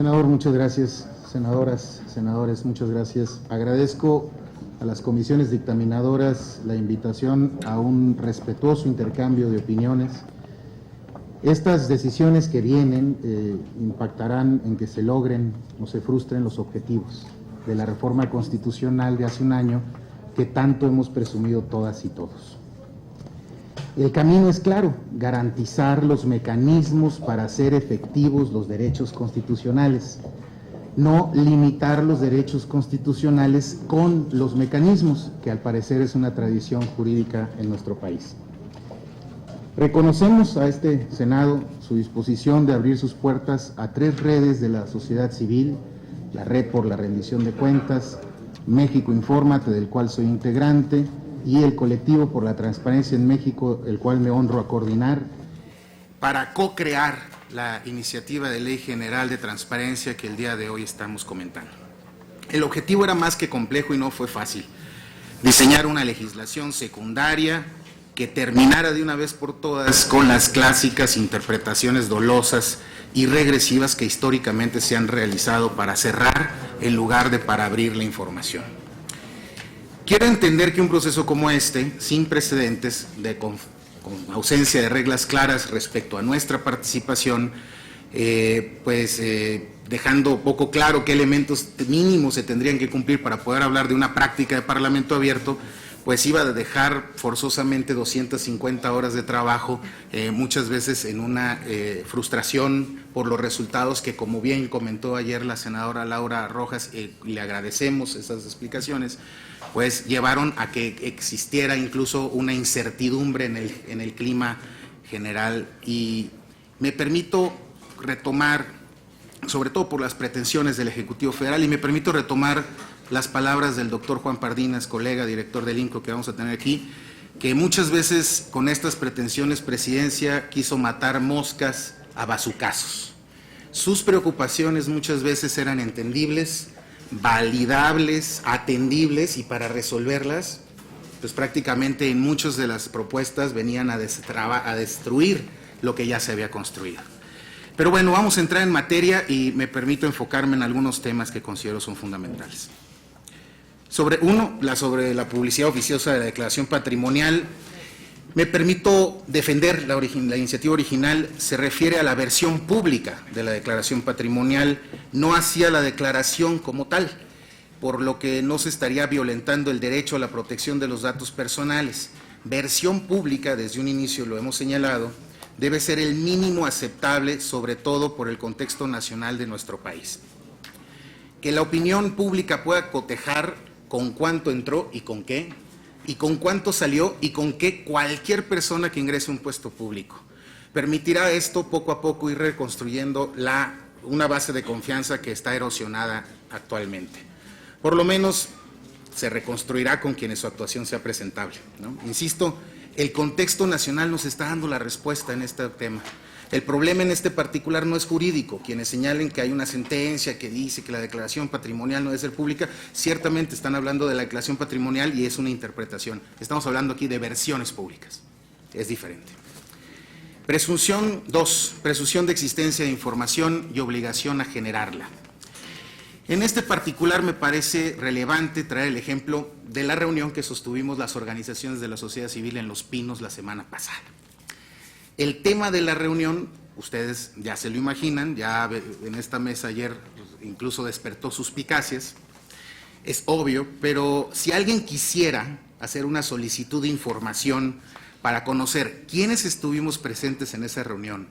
Senador, muchas gracias. Senadoras, senadores, muchas gracias. Agradezco a las comisiones dictaminadoras la invitación a un respetuoso intercambio de opiniones. Estas decisiones que vienen impactarán en que se logren o se frustren los objetivos de la reforma constitucional de hace un año que tanto hemos presumido todas y todos. El camino es claro: garantizar los mecanismos para hacer efectivos los derechos constitucionales, no limitar los derechos constitucionales con los mecanismos, que al parecer es una tradición jurídica en nuestro país. Reconocemos a este Senado su disposición de abrir sus puertas a 3 redes de la sociedad civil: la Red por la Rendición de Cuentas, México Infórmate, del cual soy integrante, y el Colectivo por la Transparencia en México, el cual me honro a coordinar, para co-crear la iniciativa de Ley General de Transparencia que el día de hoy estamos comentando. El objetivo era más que complejo y no fue fácil: diseñar una legislación secundaria que terminara de una vez por todas con las clásicas interpretaciones dolosas y regresivas que históricamente se han realizado para cerrar en lugar de para abrir la información. Quiero entender que un proceso como este, sin precedentes, con ausencia de reglas claras respecto a nuestra participación, dejando poco claro qué elementos mínimos se tendrían que cumplir para poder hablar de una práctica de parlamento abierto, pues iba a dejar forzosamente 250 horas de trabajo, muchas veces en una frustración por los resultados que, como bien comentó ayer la senadora Laura Rojas, le agradecemos esas explicaciones, pues llevaron a que existiera incluso una incertidumbre en el clima general. Y me permito retomar, sobre todo por las pretensiones del Ejecutivo Federal, y me permito retomar las palabras del doctor Juan Pardinas, colega, director del INCO que vamos a tener aquí, que muchas veces con estas pretensiones Presidencia quiso matar moscas a bazucazos. Sus preocupaciones muchas veces eran entendibles, validables, atendibles, y para resolverlas, pues prácticamente en muchas de las propuestas venían a destruir lo que ya se había construido. Pero bueno, vamos a entrar en materia y me permito enfocarme en algunos temas que considero son fundamentales. Sobre la publicidad oficiosa de la declaración patrimonial, me permito defender la iniciativa original. Se refiere a la versión pública de la declaración patrimonial, no hacia la declaración como tal, por lo que no se estaría violentando el derecho a la protección de los datos personales. Versión pública, desde un inicio lo hemos señalado, debe ser el mínimo aceptable, sobre todo por el contexto nacional de nuestro país. Que la opinión pública pueda cotejar con cuánto entró y con qué, y con cuánto salió y con qué cualquier persona que ingrese a un puesto público. Permitirá esto poco a poco ir reconstruyendo una base de confianza que está erosionada actualmente. Por lo menos se reconstruirá con quienes su actuación sea presentable, ¿no? Insisto, el contexto nacional nos está dando la respuesta en este tema. El problema en este particular no es jurídico. Quienes señalen que hay una sentencia que dice que la declaración patrimonial no debe ser pública, ciertamente están hablando de la declaración patrimonial y es una interpretación. Estamos hablando aquí de versiones públicas. Es diferente. Presunción 2, presunción de existencia de información y obligación a generarla. En este particular me parece relevante traer el ejemplo de la reunión que sostuvimos las organizaciones de la sociedad civil en Los Pinos la semana pasada. El tema de la reunión, ustedes ya se lo imaginan, ya en esta mesa ayer incluso despertó suspicacias, es obvio, pero si alguien quisiera hacer una solicitud de información para conocer quiénes estuvimos presentes en esa reunión,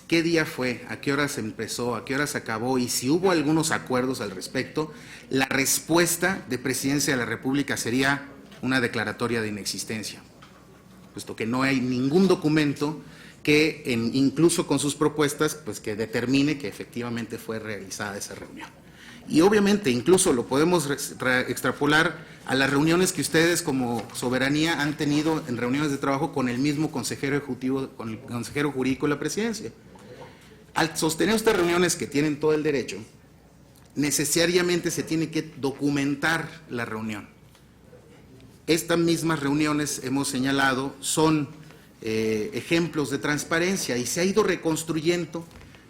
qué día fue, a qué hora se empezó, a qué hora se acabó y si hubo algunos acuerdos al respecto, la respuesta de Presidencia de la República sería una declaratoria de inexistencia, puesto que no hay ningún documento que incluso con sus propuestas, pues que determine que efectivamente fue realizada esa reunión. Y obviamente incluso lo podemos extrapolar a las reuniones que ustedes como soberanía han tenido en reuniones de trabajo con el mismo consejero ejecutivo, con el consejero jurídico de la Presidencia. Al sostener estas reuniones, que tienen todo el derecho, necesariamente se tiene que documentar la reunión. Estas mismas reuniones, hemos señalado, son ejemplos de transparencia y se ha ido reconstruyendo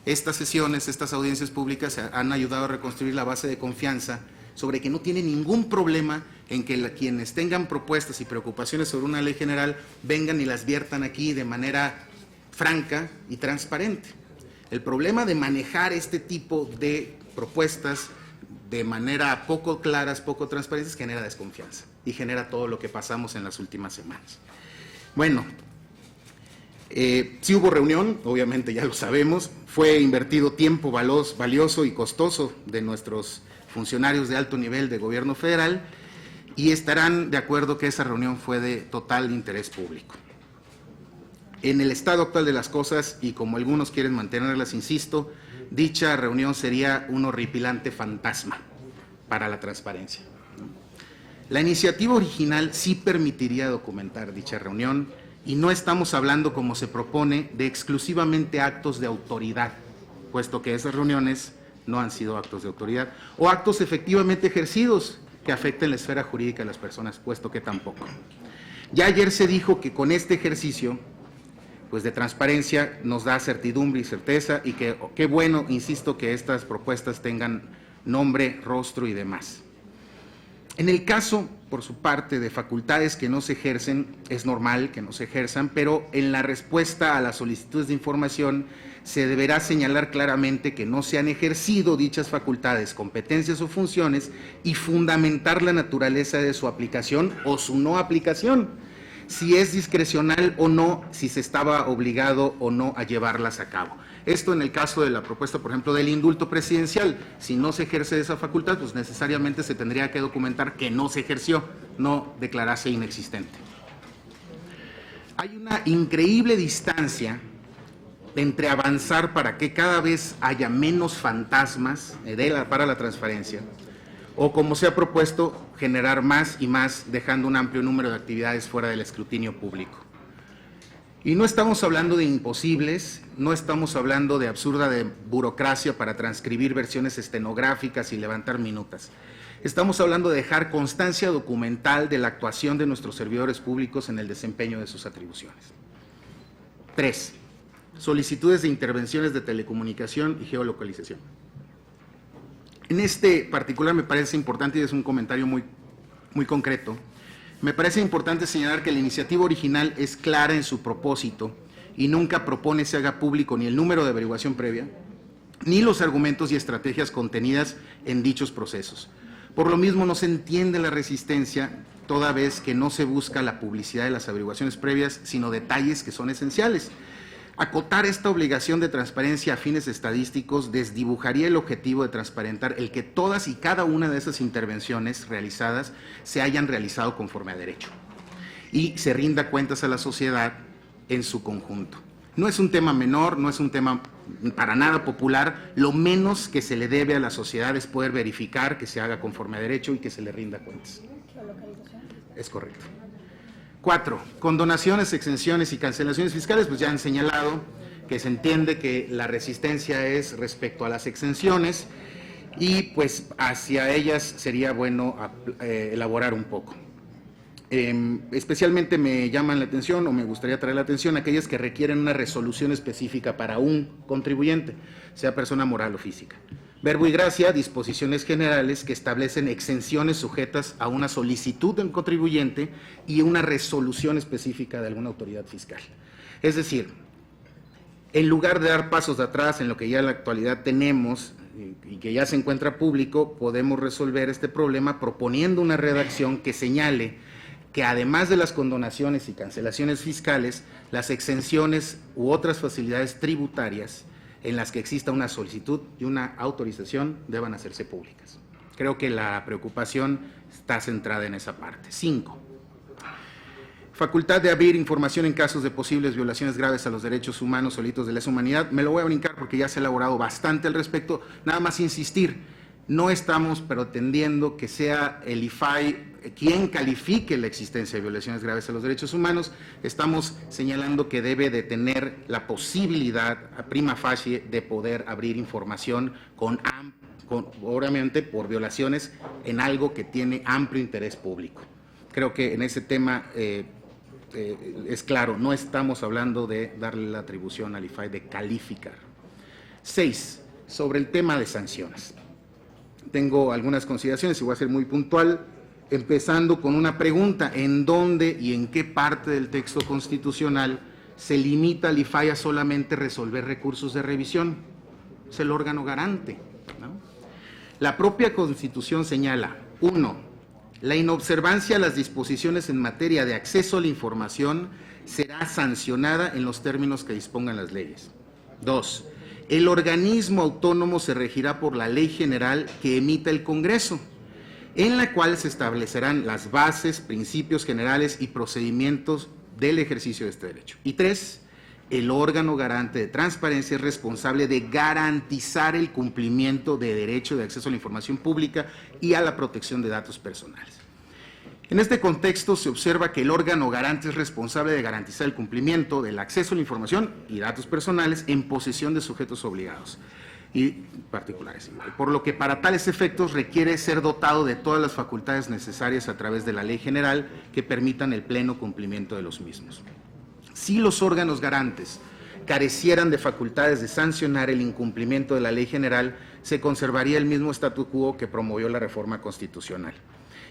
Estas sesiones, estas audiencias públicas han ayudado a reconstruir la base de confianza sobre que no tiene ningún problema en que quienes tengan propuestas y preocupaciones sobre una ley general vengan y las viertan aquí de manera franca y transparente. El problema de manejar este tipo de propuestas de manera poco claras, poco transparentes, genera desconfianza y genera todo lo que pasamos en las últimas semanas. Bueno, sí hubo reunión, obviamente ya lo sabemos, fue invertido tiempo valioso y costoso de nuestros funcionarios de alto nivel de gobierno federal y estarán de acuerdo que esa reunión fue de total interés público. En el estado actual de las cosas, y como algunos quieren mantenerlas, insisto, dicha reunión sería un horripilante fantasma para la transparencia. La iniciativa original sí permitiría documentar dicha reunión y no estamos hablando, como se propone, de exclusivamente actos de autoridad, puesto que esas reuniones no han sido actos de autoridad, o actos efectivamente ejercidos que afecten la esfera jurídica de las personas, puesto que tampoco. Ya ayer se dijo que con este ejercicio pues de transparencia nos da certidumbre y certeza y que qué bueno, insisto, que estas propuestas tengan nombre, rostro y demás. En el caso, por su parte, de facultades que no se ejercen, es normal que no se ejerzan, pero en la respuesta a las solicitudes de información se deberá señalar claramente que no se han ejercido dichas facultades, competencias o funciones y fundamentar la naturaleza de su aplicación o su no aplicación, si es discrecional o no, si se estaba obligado o no a llevarlas a cabo. Esto en el caso de la propuesta, por ejemplo, del indulto presidencial. Si no se ejerce esa facultad, pues necesariamente se tendría que documentar que no se ejerció, no declararse inexistente. Hay una increíble distancia entre avanzar para que cada vez haya menos fantasmas para la transparencia, o como se ha propuesto, generar más y más, dejando un amplio número de actividades fuera del escrutinio público. Y no estamos hablando de imposibles, no estamos hablando de absurda de burocracia para transcribir versiones estenográficas y levantar minutas. Estamos hablando de dejar constancia documental de la actuación de nuestros servidores públicos en el desempeño de sus atribuciones. 3. Solicitudes de intervenciones de telecomunicación y geolocalización. En este particular me parece importante, y es un comentario muy concreto, me parece importante señalar que la iniciativa original es clara en su propósito y nunca propone se haga público ni el número de averiguación previa, ni los argumentos y estrategias contenidas en dichos procesos. Por lo mismo no se entiende la resistencia, toda vez que no se busca la publicidad de las averiguaciones previas, sino detalles que son esenciales. Acotar esta obligación de transparencia a fines estadísticos desdibujaría el objetivo de transparentar el que todas y cada una de esas intervenciones realizadas se hayan realizado conforme a derecho y se rinda cuentas a la sociedad en su conjunto. No es un tema menor, no es un tema para nada popular, lo menos que se le debe a la sociedad es poder verificar que se haga conforme a derecho y que se le rinda cuentas. Es correcto. 4. Condonaciones, exenciones y cancelaciones fiscales, pues ya han señalado que se entiende que la resistencia es respecto a las exenciones y pues hacia ellas sería bueno elaborar un poco. Especialmente me llaman la atención o me gustaría traer la atención aquellas que requieren una resolución específica para un contribuyente, sea persona moral o física. Verbo y gracia, disposiciones generales que establecen exenciones sujetas a una solicitud del contribuyente y una resolución específica de alguna autoridad fiscal. Es decir, en lugar de dar pasos de atrás en lo que ya en la actualidad tenemos y que ya se encuentra público, podemos resolver este problema proponiendo una redacción que señale que además de las condonaciones y cancelaciones fiscales, las exenciones u otras facilidades tributarias en las que exista una solicitud y una autorización deban hacerse públicas. Creo que la preocupación está centrada en esa parte. 5. Facultad de abrir información en casos de posibles violaciones graves a los derechos humanos o delitos de lesa humanidad. Me lo voy a brincar porque ya se ha elaborado bastante al respecto. Nada más insistir, no estamos pretendiendo que sea el IFAI quien califique la existencia de violaciones graves a los derechos humanos. Estamos señalando que debe de tener la posibilidad, a prima facie, de poder abrir información obviamente por violaciones en algo que tiene amplio interés público. Creo que en ese tema es claro, no estamos hablando de darle la atribución al IFAI de calificar. 6. Sobre el tema de sanciones. Tengo algunas consideraciones y voy a ser muy puntual, empezando con una pregunta: ¿en dónde y en qué parte del texto constitucional se limita al IFAI a solamente resolver recursos de revisión? Es el órgano garante, ¿no? La propia Constitución señala: 1. La inobservancia a las disposiciones en materia de acceso a la información será sancionada en los términos que dispongan las leyes. 2. El organismo autónomo se regirá por la ley general que emita el Congreso, en la cual se establecerán las bases, principios generales y procedimientos del ejercicio de este derecho. Y 3. El órgano garante de transparencia es responsable de garantizar el cumplimiento de derecho de acceso a la información pública y a la protección de datos personales. En este contexto se observa que el órgano garante es responsable de garantizar el cumplimiento del acceso a la información y datos personales en posesión de sujetos obligados y particulares, por lo que para tales efectos requiere ser dotado de todas las facultades necesarias a través de la ley general que permitan el pleno cumplimiento de los mismos. Si los órganos garantes carecieran de facultades de sancionar el incumplimiento de la ley general, se conservaría el mismo statu quo que promovió la reforma constitucional.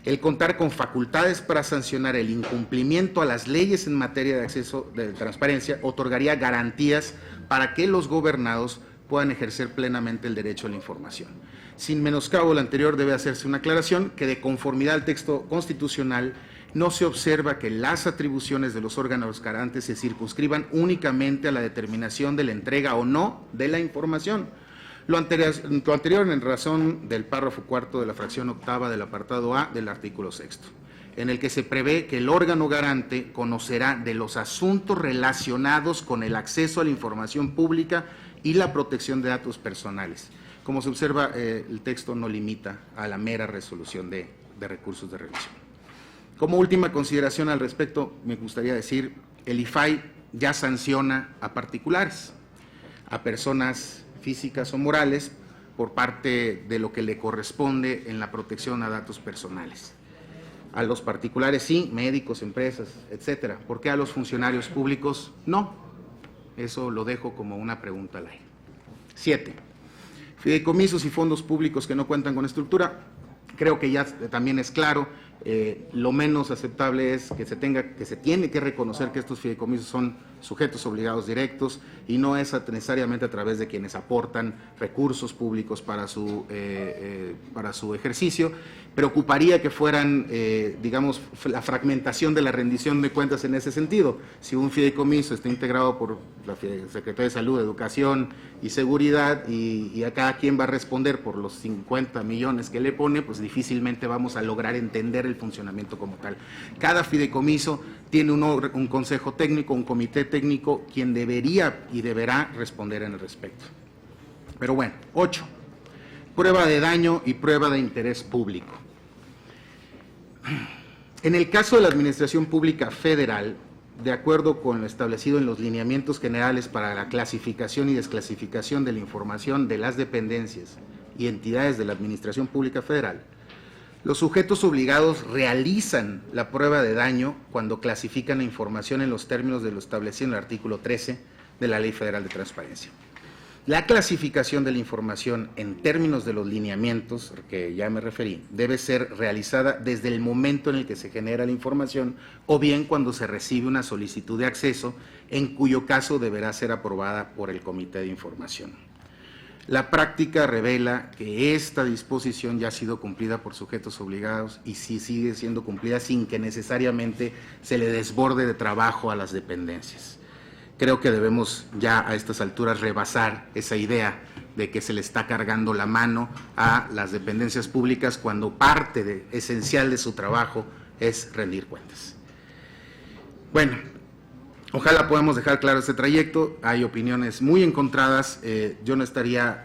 El contar con facultades para sancionar el incumplimiento a las leyes en materia de acceso de transparencia otorgaría garantías para que los gobernados puedan ejercer plenamente el derecho a la información. Sin menoscabo lo anterior, debe hacerse una aclaración que, de conformidad al texto constitucional, no se observa que las atribuciones de los órganos garantes se circunscriban únicamente a la determinación de la entrega o no de la información. Lo anterior en razón del párrafo cuarto de la fracción octava del apartado A del artículo 6, en el que se prevé que el órgano garante conocerá de los asuntos relacionados con el acceso a la información pública y la protección de datos personales. Como se observa, el texto no limita a la mera resolución de recursos de revisión. Como última consideración al respecto, me gustaría decir: el IFAI ya sanciona a particulares, a personas físicas o morales, por parte de lo que le corresponde en la protección a datos personales. A los particulares sí, médicos, empresas, etcétera. ¿Por qué a los funcionarios públicos no? Eso lo dejo como una pregunta al aire. 7. Fideicomisos y fondos públicos que no cuentan con estructura. Creo que ya también es claro. Lo menos aceptable es que se tiene que reconocer que estos fideicomisos son sujetos obligados directos y no es necesariamente a través de quienes aportan recursos públicos para su ejercicio. Preocuparía que fueran, digamos, la fragmentación de la rendición de cuentas en ese sentido. Si un fideicomiso está integrado por la Secretaría de Salud, Educación y Seguridad y a cada quien va a responder por los 50 millones que le pone, pues difícilmente vamos a lograr entender el funcionamiento como tal. Cada fideicomiso tiene un consejo técnico, un comité técnico, quien debería y deberá responder en el respecto. Pero bueno, 8. Prueba de daño y prueba de interés público. En el caso de la Administración Pública Federal, de acuerdo con lo establecido en los lineamientos generales para la clasificación y desclasificación de la información de las dependencias y entidades de la Administración Pública Federal, los sujetos obligados realizan la prueba de daño cuando clasifican la información en los términos de lo establecido en el artículo 13 de la Ley Federal de Transparencia. La clasificación de la información en términos de los lineamientos que ya me referí debe ser realizada desde el momento en el que se genera la información o bien cuando se recibe una solicitud de acceso, en cuyo caso deberá ser aprobada por el Comité de Información. La práctica revela que esta disposición ya ha sido cumplida por sujetos obligados y sí sigue siendo cumplida sin que necesariamente se le desborde de trabajo a las dependencias. Creo que debemos ya a estas alturas rebasar esa idea de que se le está cargando la mano a las dependencias públicas cuando parte esencial de su trabajo es rendir cuentas. Bueno, ojalá podamos dejar claro este trayecto. Hay opiniones muy encontradas. Yo no estaría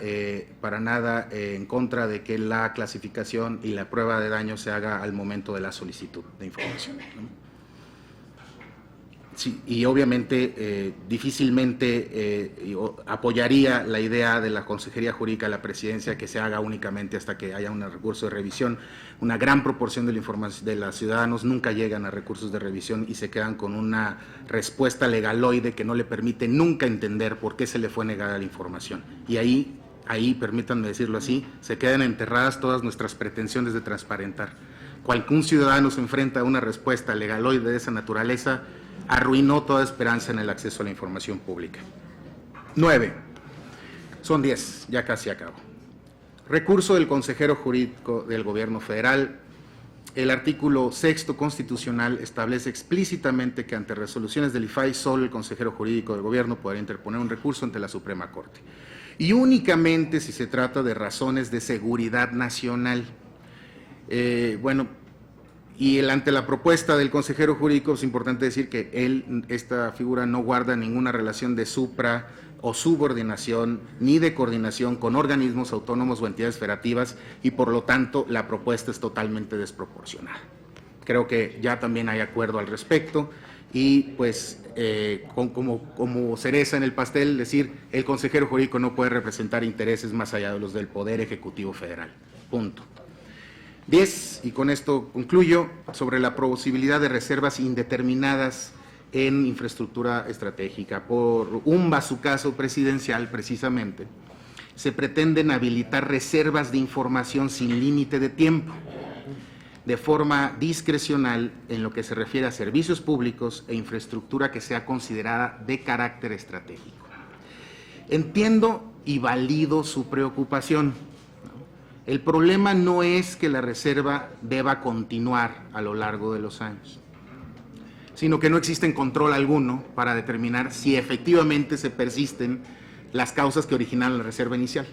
para nada en contra de que la clasificación y la prueba de daño se haga al momento de la solicitud de información, ¿no? Sí, y obviamente difícilmente apoyaría la idea de la Consejería Jurídica de la Presidencia que se haga únicamente hasta que haya un recurso de revisión. Una gran proporción de la información de los ciudadanos nunca llegan a recursos de revisión y se quedan con una respuesta legaloide que no le permite nunca entender por qué se le fue negada la información. Y ahí, permítanme decirlo así, se quedan enterradas todas nuestras pretensiones de transparentar. Cualquier ciudadano se enfrenta a una respuesta legaloide de esa naturaleza, arruinó toda esperanza en el acceso a la información pública. 9. Son 10, ya casi acabo. Recurso del consejero jurídico del Gobierno Federal. El artículo 6º constitucional establece explícitamente que ante resoluciones del IFAI solo el consejero jurídico del Gobierno podrá interponer un recurso ante la Suprema Corte. Y únicamente si se trata de razones de seguridad nacional. Y ante la propuesta del consejero jurídico es importante decir que esta figura no guarda ninguna relación de supra o subordinación ni de coordinación con organismos autónomos o entidades federativas y por lo tanto la propuesta es totalmente desproporcionada. Creo que ya también hay acuerdo al respecto y pues como cereza en el pastel decir el consejero jurídico no puede representar intereses más allá de los del Poder Ejecutivo Federal. Punto. 10, y con esto concluyo, sobre la posibilidad de reservas indeterminadas en infraestructura estratégica. Por un bazucazo presidencial, precisamente, se pretenden habilitar reservas de información sin límite de tiempo, de forma discrecional en lo que se refiere a servicios públicos e infraestructura que sea considerada de carácter estratégico. Entiendo y valido su preocupación. El problema no es que la reserva deba continuar a lo largo de los años, sino que no existe control alguno para determinar si efectivamente se persisten las causas que originaron la reserva inicial.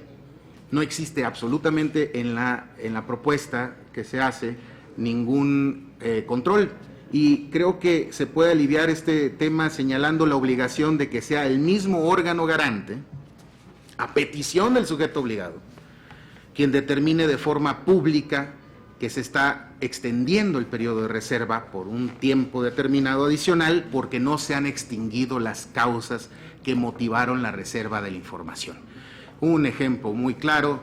No existe absolutamente en la propuesta que se hace ningún control y creo que se puede aliviar este tema señalando la obligación de que sea el mismo órgano garante, a petición del sujeto obligado, quien determine de forma pública que se está extendiendo el periodo de reserva por un tiempo determinado adicional porque no se han extinguido las causas que motivaron la reserva de la información. Un ejemplo muy claro,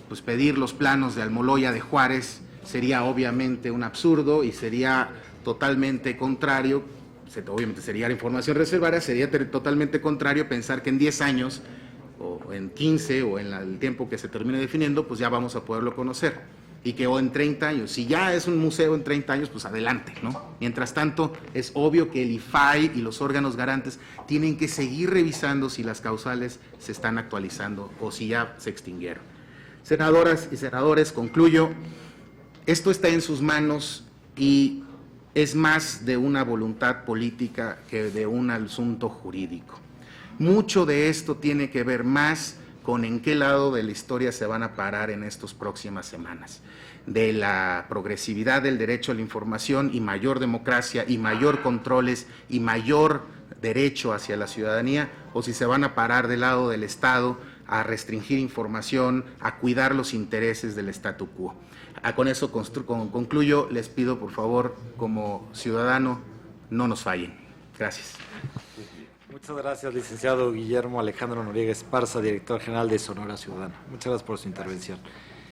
pues pedir los planos de Almoloya de Juárez sería obviamente un absurdo y sería totalmente contrario, obviamente sería la información reservada, sería totalmente contrario pensar que en 10 años o en 15 o en el tiempo que se termine definiendo, pues ya vamos a poderlo conocer. Y que o en 30 años, si ya es un museo en 30 años, pues adelante, ¿no? Mientras tanto, es obvio que el IFAI y los órganos garantes tienen que seguir revisando si las causales se están actualizando o si ya se extinguieron. Senadoras y senadores, concluyo, esto está en sus manos y es más de una voluntad política que de un asunto jurídico. Mucho de esto tiene que ver más con en qué lado de la historia se van a parar en estas próximas semanas, de la progresividad del derecho a la información y mayor democracia y mayor controles y mayor derecho hacia la ciudadanía, o si se van a parar del lado del Estado a restringir información, a cuidar los intereses del statu quo. Con eso concluyo, les pido por favor, como ciudadano, no nos fallen. Gracias. Muchas gracias, licenciado Guillermo Alejandro Noriega Esparza, director general de Sonora Ciudadana. Muchas gracias por su intervención.